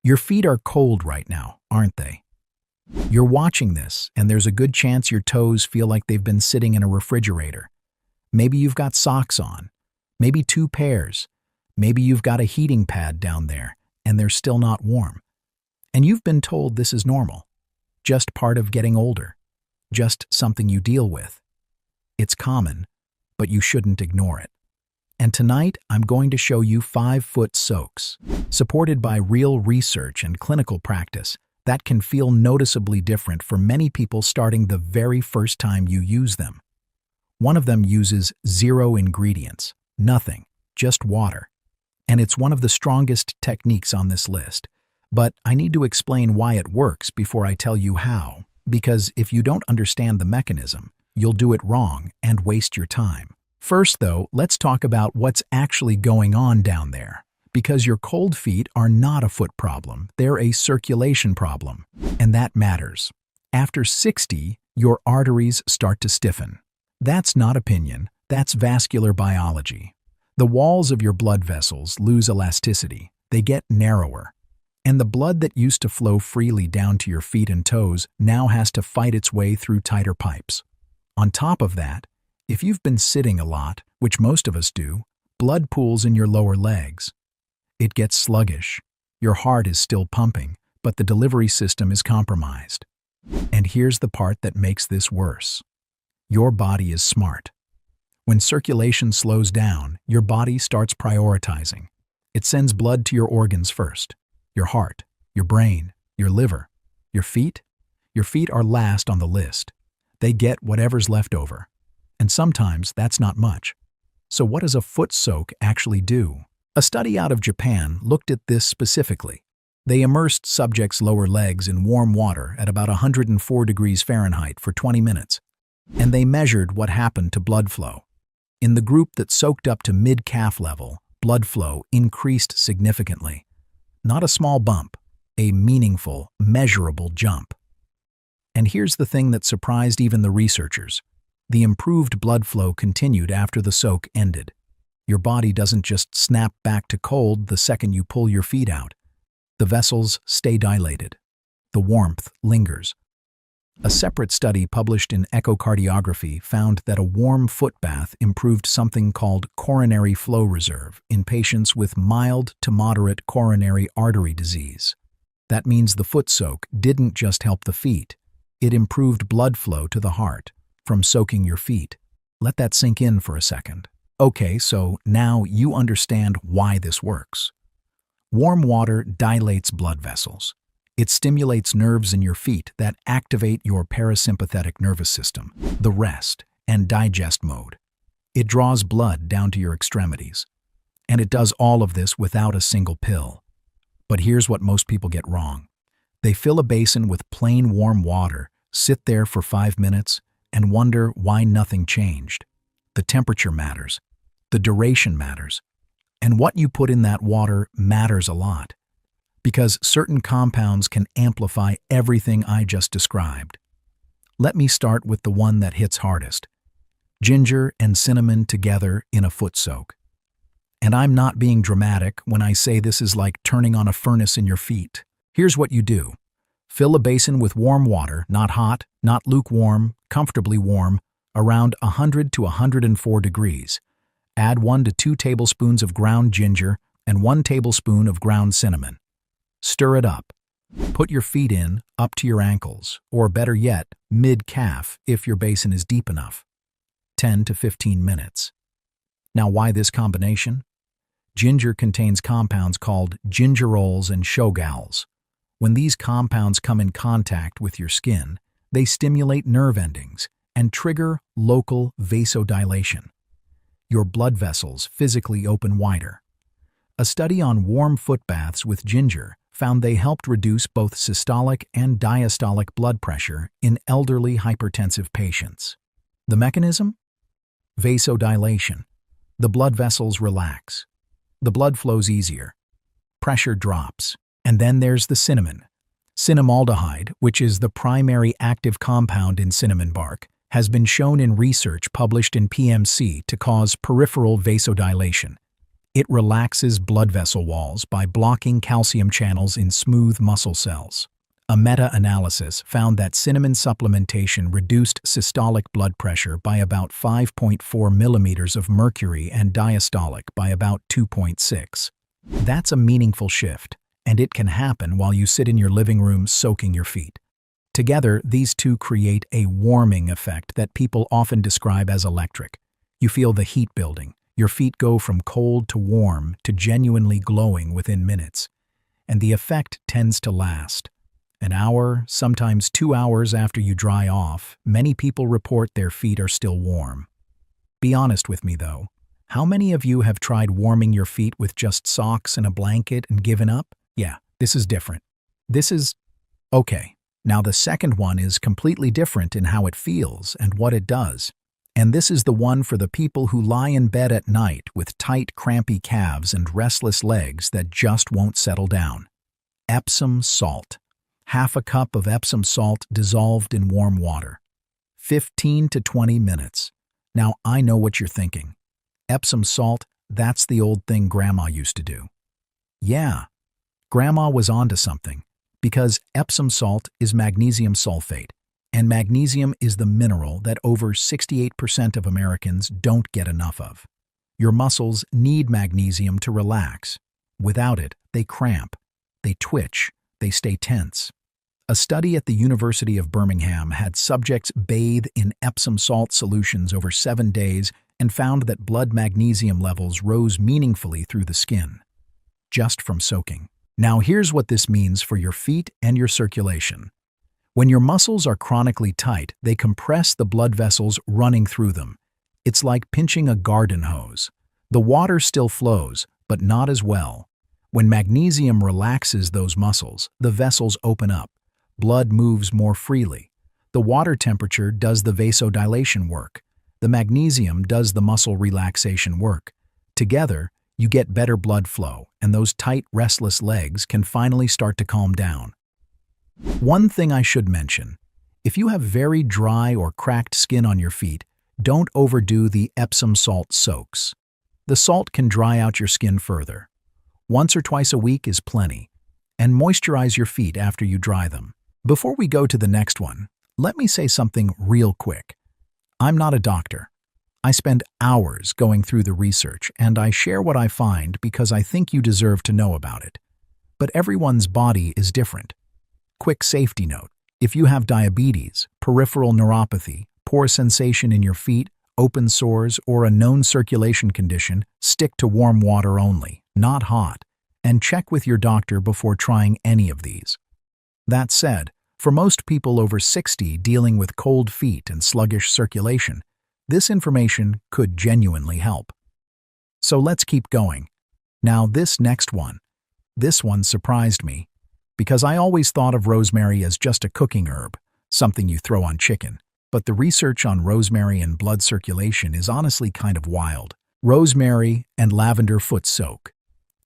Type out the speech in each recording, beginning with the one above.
Your feet are cold right now, aren't they? You're watching this, and there's a good chance your toes feel like they've been sitting in a refrigerator. Maybe you've got socks on, maybe two pairs, maybe you've got a heating pad down there, and they're still not warm. And you've been told this is normal, just part of getting older, just something you deal with. It's common, but you shouldn't ignore it. And tonight, I'm going to show you 5-foot soaks, supported by real research and clinical practice, that can feel noticeably different for many people starting the very first time you use them. One of them uses 0 ingredients, nothing, just water. And it's one of the strongest techniques on this list. But I need to explain why it works before I tell you how, because if you don't understand the mechanism, you'll do it wrong and waste your time. First, though, let's talk about what's actually going on down there. Because your cold feet are not a foot problem, they're a circulation problem. And that matters. After 60, your arteries start to stiffen. That's not opinion, that's vascular biology. The walls of your blood vessels lose elasticity, they get narrower. And the blood that used to flow freely down to your feet and toes now has to fight its way through tighter pipes. On top of that, if you've been sitting a lot, which most of us do, blood pools in your lower legs. It gets sluggish. Your heart is still pumping, but the delivery system is compromised. And here's the part that makes this worse. Your body is smart. When circulation slows down, your body starts prioritizing. It sends blood to your organs first. Your heart, your brain, your liver. Your feet? Your feet are last on the list. They get whatever's left over. And sometimes that's not much. So what does a foot soak actually do? A study out of Japan looked at this specifically. They immersed subjects' lower legs in warm water at about 104 degrees Fahrenheit for 20 minutes. And they measured what happened to blood flow. In the group that soaked up to mid-calf level, blood flow increased significantly. Not a small bump, a meaningful, measurable jump. And here's the thing that surprised even the researchers. The improved blood flow continued after the soak ended. Your body doesn't just snap back to cold the second you pull your feet out. The vessels stay dilated. The warmth lingers. A separate study published in Echocardiography found that a warm foot bath improved something called coronary flow reserve in patients with mild to moderate coronary artery disease. That means the foot soak didn't just help the feet. It improved blood flow to the heart from soaking your feet. Let that sink in for a second. Okay, so now you understand why this works. Warm water dilates blood vessels. It stimulates nerves in your feet that activate your parasympathetic nervous system, the rest and digest mode. It draws blood down to your extremities. And it does all of this without a single pill. But here's what most people get wrong. They fill a basin with plain warm water, sit there for 5 minutes, and wonder why nothing changed. The temperature matters. The duration matters. And what you put in that water matters a lot. Because certain compounds can amplify everything I just described. Let me start with the one that hits hardest. Ginger and cinnamon together in a foot soak. And I'm not being dramatic when I say this is like turning on a furnace in your feet. Here's what you do. Fill a basin with warm water, not hot, not lukewarm, comfortably warm, around 100 to 104 degrees. Add 1 to 2 tablespoons of ground ginger and 1 tablespoon of ground cinnamon. Stir it up. Put your feet in up to your ankles, or better yet, mid-calf if your basin is deep enough. 10 to 15 minutes. Now why this combination? Ginger contains compounds called gingerols and shogals. When these compounds come in contact with your skin, they stimulate nerve endings and trigger local vasodilation. Your blood vessels physically open wider. A study on warm foot baths with ginger found they helped reduce both systolic and diastolic blood pressure in elderly hypertensive patients. The mechanism? Vasodilation. The blood vessels relax. The blood flows easier. Pressure drops. And then there's the cinnamon. Cinnamaldehyde, which is the primary active compound in cinnamon bark, has been shown in research published in PMC to cause peripheral vasodilation. It relaxes blood vessel walls by blocking calcium channels in smooth muscle cells. A meta-analysis found that cinnamon supplementation reduced systolic blood pressure by about 5.4 millimeters of mercury and diastolic by about 2.6. That's a meaningful shift, and it can happen while you sit in your living room soaking your feet. Together, these two create a warming effect that people often describe as electric. You feel the heat building. Your feet go from cold to warm to genuinely glowing within minutes. And the effect tends to last. An hour, sometimes 2 hours after you dry off, many people report their feet are still warm. Be honest with me, though. How many of you have tried warming your feet with just socks and a blanket and given up? Yeah, this is different. This is okay. Now the second one is completely different in how it feels and what it does. And this is the one for the people who lie in bed at night with tight, crampy calves and restless legs that just won't settle down. Epsom salt. Half a cup of Epsom salt dissolved in warm water. 15 to 20 minutes. Now I know what you're thinking. Epsom salt, that's the old thing Grandma used to do. Yeah, Grandma was onto something, because Epsom salt is magnesium sulfate, and magnesium is the mineral that over 68% of Americans don't get enough of. Your muscles need magnesium to relax. Without it, they cramp, they twitch, they stay tense. A study at the University of Birmingham had subjects bathe in Epsom salt solutions over 7 days and found that blood magnesium levels rose meaningfully through the skin, just from soaking. Now here's what this means for your feet and your circulation. When your muscles are chronically tight, they compress the blood vessels running through them. It's like pinching a garden hose. The water still flows, but not as well. When magnesium relaxes those muscles, the vessels open up. Blood moves more freely. The water temperature does the vasodilation work. The magnesium does the muscle relaxation work. Together, you get better blood flow, and those tight, restless legs can finally start to calm down. One thing I should mention, if you have very dry or cracked skin on your feet, don't overdo the Epsom salt soaks. The salt can dry out your skin further. Once or twice a week is plenty, and moisturize your feet after you dry them. Before we go to the next one, let me say something real quick. I'm not a doctor. I spend hours going through the research, and I share what I find because I think you deserve to know about it. But everyone's body is different. Quick safety note: if you have diabetes, peripheral neuropathy, poor sensation in your feet, open sores, or a known circulation condition, stick to warm water only, not hot, and check with your doctor before trying any of these. That said, for most people over 60 dealing with cold feet and sluggish circulation, this information could genuinely help. So let's keep going. Now this next one. This one surprised me, because I always thought of rosemary as just a cooking herb, something you throw on chicken. But the research on rosemary and blood circulation is honestly kind of wild. Rosemary and lavender foot soak.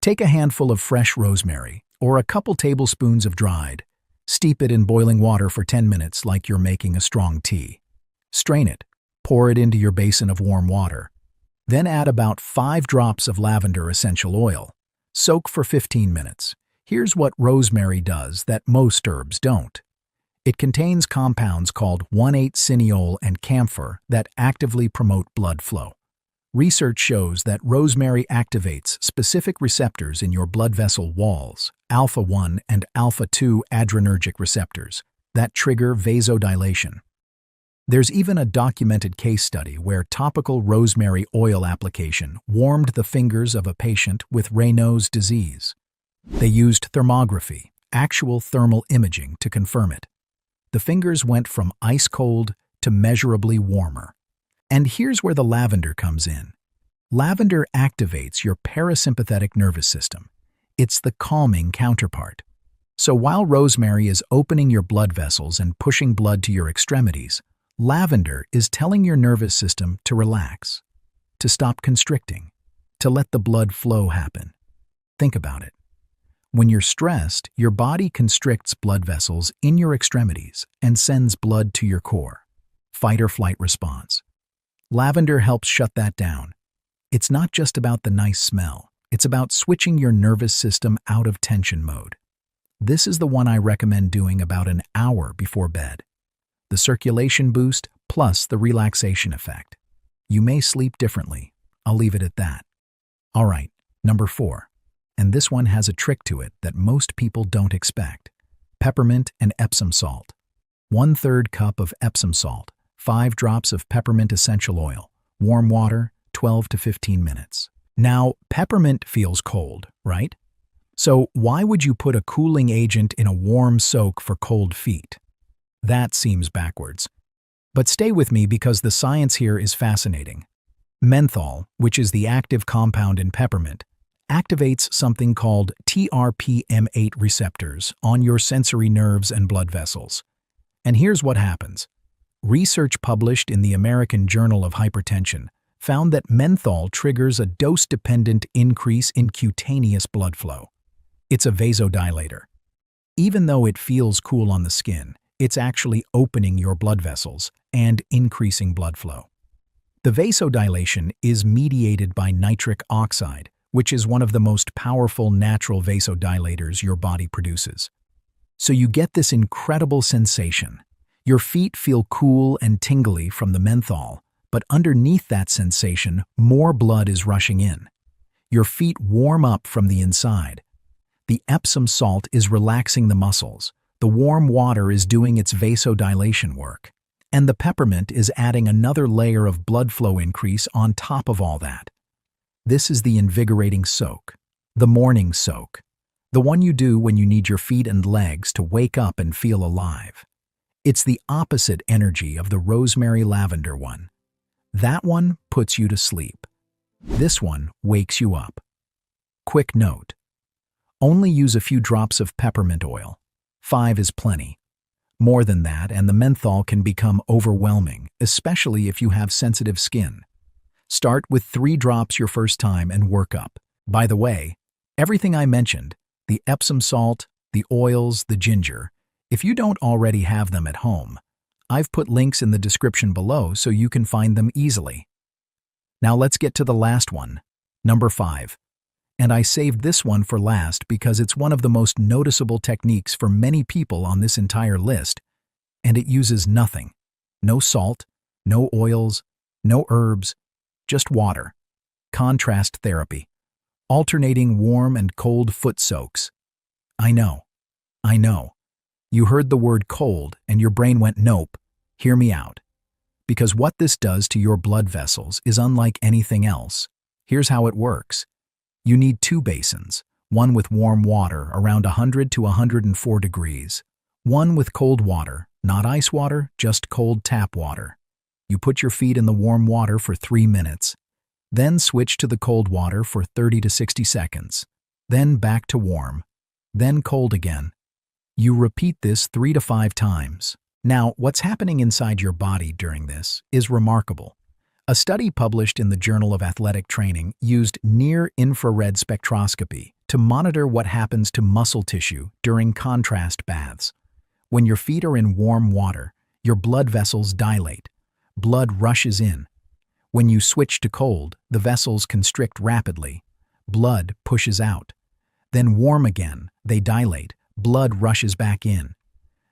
Take a handful of fresh rosemary, or a couple tablespoons of dried. Steep it in boiling water for 10 minutes like you're making a strong tea. Strain it. Pour it into your basin of warm water. Then add about 5 drops of lavender essential oil. Soak for 15 minutes. Here's what rosemary does that most herbs don't. It contains compounds called 1,8-cineol and camphor that actively promote blood flow. Research shows that rosemary activates specific receptors in your blood vessel walls, alpha-1 and alpha-2 adrenergic receptors, that trigger vasodilation. There's even a documented case study where topical rosemary oil application warmed the fingers of a patient with Raynaud's disease. They used thermography, actual thermal imaging, to confirm it. The fingers went from ice cold to measurably warmer. And here's where the lavender comes in. Lavender activates your parasympathetic nervous system. It's the calming counterpart. So while rosemary is opening your blood vessels and pushing blood to your extremities, lavender is telling your nervous system to relax, to stop constricting, to let the blood flow happen. Think about it. When you're stressed, your body constricts blood vessels in your extremities and sends blood to your core. Fight or flight response. Lavender helps shut that down. It's not just about the nice smell. It's about switching your nervous system out of tension mode. This is the one I recommend doing about an hour before bed. The circulation boost plus the relaxation effect. You may sleep differently. I'll leave it at that. All right, number 4. And this one has a trick to it that most people don't expect. Peppermint and Epsom salt. 1/3 cup of Epsom salt, 5 drops of peppermint essential oil, warm water, 12 to 15 minutes. Now, peppermint feels cold, right? So why would you put a cooling agent in a warm soak for cold feet? That seems backwards. But stay with me because the science here is fascinating. Menthol, which is the active compound in peppermint, activates something called TRPM8 receptors on your sensory nerves and blood vessels. And here's what happens. Research published in the American Journal of Hypertension found that menthol triggers a dose-dependent increase in cutaneous blood flow. It's a vasodilator. Even though it feels cool on the skin, it's actually opening your blood vessels and increasing blood flow. The vasodilation is mediated by nitric oxide, which is one of the most powerful natural vasodilators your body produces. So you get this incredible sensation. Your feet feel cool and tingly from the menthol, but underneath that sensation, more blood is rushing in. Your feet warm up from the inside. The Epsom salt is relaxing the muscles. The warm water is doing its vasodilation work. And the peppermint is adding another layer of blood flow increase on top of all that. This is the invigorating soak, the morning soak, the one you do when you need your feet and legs to wake up and feel alive. It's the opposite energy of the rosemary lavender one. That one puts you to sleep. This one wakes you up. Quick note: only use a few drops of peppermint oil. 5 is plenty. More than that, and the menthol can become overwhelming, especially if you have sensitive skin. Start with 3 drops your first time and work up. By the way, everything I mentioned, the Epsom salt, the oils, the ginger, if you don't already have them at home, I've put links in the description below so you can find them easily. Now let's get to the last one, number 5. And I saved this one for last because it's one of the most noticeable techniques for many people on this entire list, and it uses nothing. No salt, no oils, no herbs, just water. Contrast therapy. Alternating warm and cold foot soaks. I know. You heard the word cold and your brain went nope. Hear me out. Because what this does to your blood vessels is unlike anything else. Here's how it works. You need 2 basins, one with warm water around 100 to 104 degrees, one with cold water, not ice water, just cold tap water. You put your feet in the warm water for 3 minutes, then switch to the cold water for 30 to 60 seconds, then back to warm, then cold again. You repeat this 3 to 5 times. Now, what's happening inside your body during this is remarkable. A study published in the Journal of Athletic Training used near-infrared spectroscopy to monitor what happens to muscle tissue during contrast baths. When your feet are in warm water, your blood vessels dilate. Blood rushes in. When you switch to cold, the vessels constrict rapidly. Blood pushes out. Then warm again, they dilate. Blood rushes back in.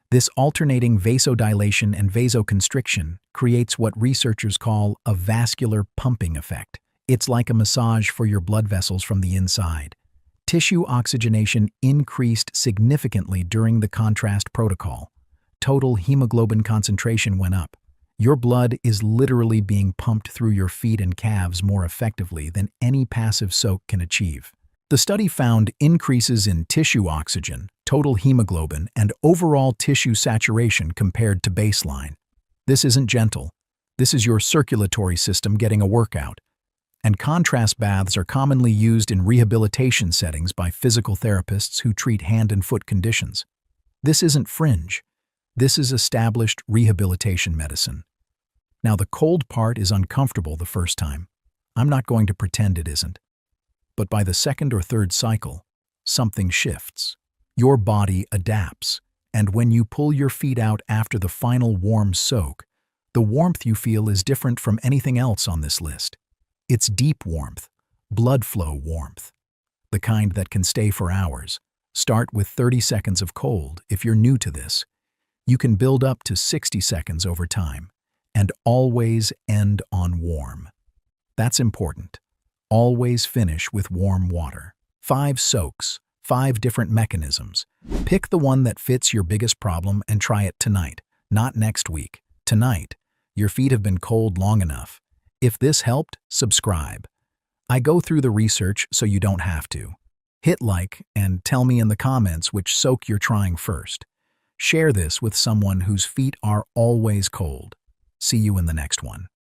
This alternating vasodilation and vasoconstriction creates what researchers call a vascular pumping effect. It's like a massage for your blood vessels from the inside. Tissue oxygenation increased significantly during the contrast protocol. Total hemoglobin concentration went up. Your blood is literally being pumped through your feet and calves more effectively than any passive soak can achieve. The study found increases in tissue oxygen, total hemoglobin, and overall tissue saturation compared to baseline. This isn't gentle. This is your circulatory system getting a workout. And contrast baths are commonly used in rehabilitation settings by physical therapists who treat hand and foot conditions. This isn't fringe. This is established rehabilitation medicine. Now, the cold part is uncomfortable the first time. I'm not going to pretend it isn't. But by the 2nd or 3rd cycle, something shifts. Your body adapts, and when you pull your feet out after the final warm soak, the warmth you feel is different from anything else on this list. It's deep warmth, blood flow warmth. the kind that can stay for hours. Start with 30 seconds of cold if you're new to this. You can build up to 60 seconds over time. And always end on warm. That's important. Always finish with warm water. 5 soaks, 5 different mechanisms. Pick the one that fits your biggest problem and try it tonight, not next week. Tonight. Your feet have been cold long enough. If this helped, subscribe. I go through the research so you don't have to. Hit like and tell me in the comments which soak you're trying first. Share this with someone whose feet are always cold. See you in the next one.